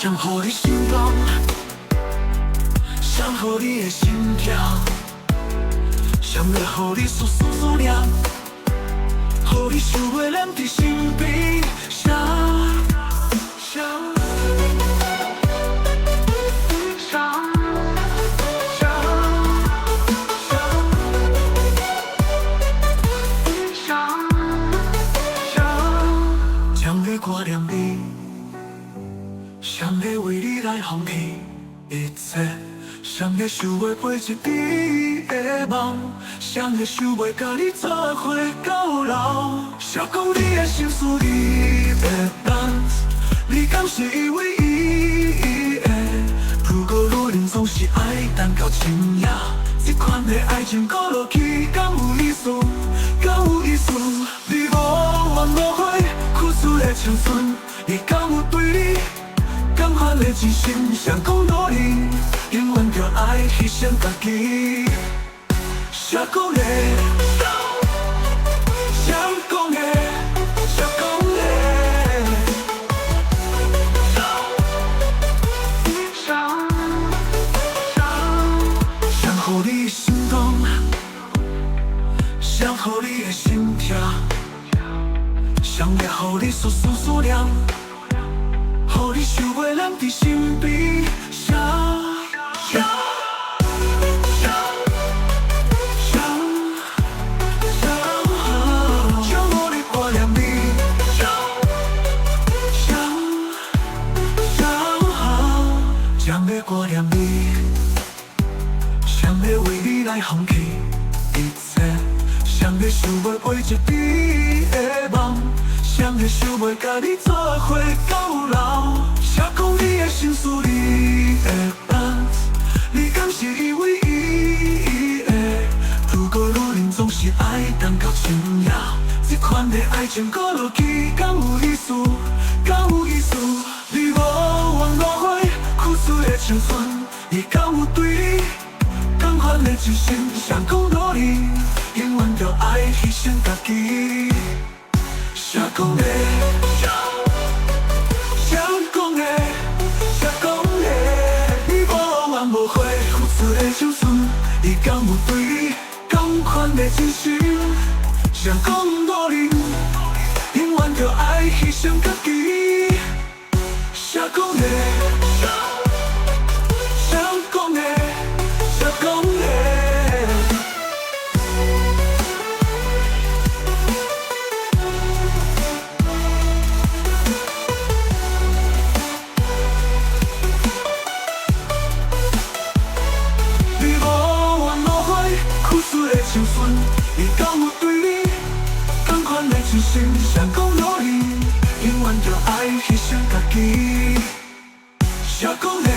想乎你心动，想乎你的心跳，想要乎你思念，乎你想要黏伫身边，想。挂念你，想要为你来放弃一切，想要想要陪一你的梦，想要想要甲你做伙到老。想讲你的心事你会等，你敢是因为伊的？如果女人总是爱等到深夜，这款的爱情过落去，敢有意思？敢有意思？你无怨无悔。的青春，伊敢有对你同款的真心？谁讲努力，永远着爱牺牲家己。谁讲的？谁讲的？谁讲的？想乎你心动，想乎你的心跳。想要乎你思念，乎你想要黏伫身边，想，想乎你挂念你，想要挂念你，想要为你来放弃一切，想要想要陪一你的梦。想要想要甲你做伙到老，谁讲你的心事你会等？你敢是因为伊的？如果女人总是爱等到深夜，这款的爱情过落去，敢有意思？敢有意思？你无怨无悔，付出的青春，伊敢有对你同款的真心？谁讲努力，永远着爱牺牲家己。谁讲的？谁讲的？谁讲的？你无怨无悔，付出的青春，伊敢有对你同款的真心？谁讲努力，永远着爱牺牲家己？谁讲的？谁讲的？谁讲的？青春，伊敢有对你同款的真心？谁讲努力，永远着爱牺牲家己？谁讲的？